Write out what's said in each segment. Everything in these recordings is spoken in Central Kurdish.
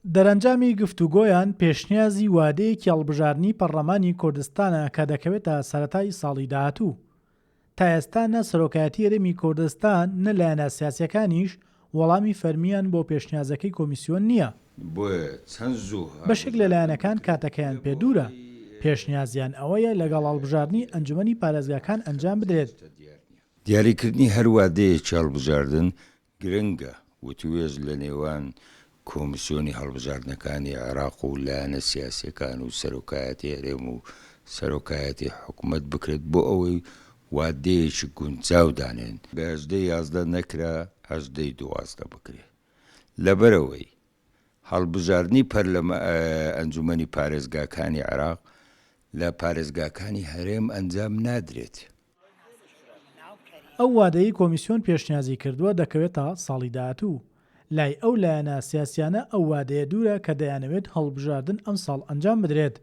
دەرەنجامی گفتوگۆیان پێشنیازی وادەیەکی هەڵبژاردنی پەرلەمانی کوردستانە کە دەکەوێتە سەرەتای ساڵی داهاتوو. تا ئێستا نە سەرۆکایەتی هەرێمی کوردستان نە لایەنە سیاسیەکانیش وەڵامی فەرمیان بۆ پێشنیازەکەی کۆمیسیۆن نییە. بەشێک لە لایەنەکان کاتەکەیان پێدوورە، پێشنیازیان ئەوەیە لەگەڵ هەڵبژاردننی ئەنجومەنی پارێزگاکان ئەنجام بدرێت. دیاریکردنی هەر وادەیەکی هەڵبژاردن گرنگە وتوێژ لە نێوان کۆمیسیۆنی هەڵبژاردنەکانی عێراق و لایەنە سیاسیەکان و سەرۆکایەتی هەرێم و سەرۆکایەتی حکوومەت بکرێت بۆ ئەوەی وادەیەکی گونجاو دانێن بە 11 نەکرا 12 بکرێت. لەبەرەوەی هەڵبژاردننی ئەنجومەنی پارێزگاکانی عێراق لە پارێزگاکانی هەرێم ئەنجام نادرێت. ئەو وادەی کۆمیسیۆن پێشنیازی کردووە دەکەوێتە ساڵی داهاتوو. لای ئەو لایەنە سیاسیانە ئەو وادەیە دوورە کە دەیانەوێت هەڵبژاردن ئەم ساڵ ئەنجام بدرێت.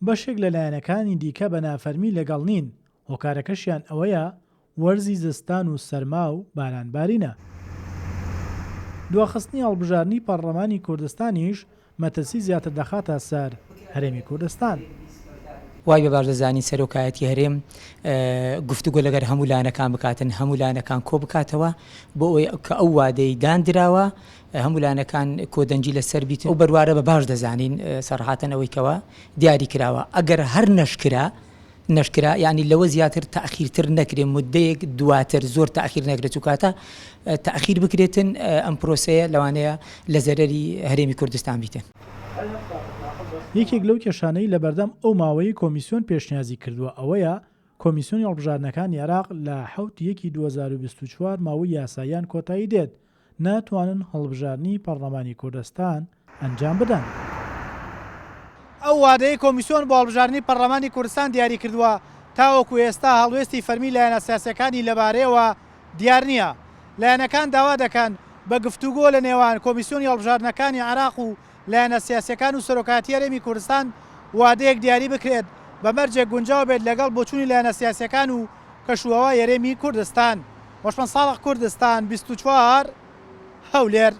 بەشێک لە لایەنەکانی دیکە بە نافەرمی لەگەڵ نین، هۆکارەکەشیان ئەوەیە وەرزی زستان و سەرما و بارانبارینە. دواخستنی هەڵبژاردننی پەرلەمانی کوردستانیش مەترسی زیاتر دەخاتە سەر هەرێمی کوردستان. وای بە باش دەزانی سەرۆکایەتی هەرێم گفتوگۆ لەگەر هەموو لایەنەکان بکاتن، هەموو لایەنەکان کۆ بکاتەوە بۆ ئەوەی کە ئەو وادەی دانراوە هەموو لایەنەکان کۆدەنجی لەسەر بیت و بەروارە بە باش دەزانین سەرحاتەن ئەوەی کەوە دیاری کراوە ئەگەر هەر نەشکرا یعنی لەوە زیاتر تەئخیرتر نەکرێت، مدەیەک دواتر زۆر تەئخیر نەکرێت و کاتە تەئخیر بکرێتن ئەم پرۆسەیە لەوانەیە لە زەرەری هەرێمی کوردستان بیتن. یەکێک لەو کێشانەی لە بەردەم ئەو ماوەی کۆمیسیۆن پێشنیازی کردووە ئەوەیە کۆمیسیۆنی هەڵبژاردنەکانی عێراق لە 7/1/2024 ماوەی یاساییان کۆتایی دێت، ناتوانن هەڵبژاردننی پەرلەمانی کوردستان ئەنجام بدەن. ئەو وادەی کۆمیسیۆن بۆ هەڵبژاردننی پەرلەمانی کوردستان دیاری کردووە تاوەکو ئێستا هەڵوێستی فەرمی لایەنە سیاسیەکانی لەبارەیەوە دیار نییە. لایەنەکان داوا دەکەن بە گفتوگۆ لە نێوان کۆمیسیۆنی هەڵبژاردنەکانی عێراق و لایەنە سیاسیەکان و سەرۆکایەتی هەرێمی کوردستان وادەیەک دیاری بکرێت بە مەرجێک گونجاو بێت لەگەڵ بۆچوونی لایەنە سیاسیەکان و کەشوهەوای هەرێمی کوردستان. وەشمەند ساڵح کوردستان 24 هەولێر.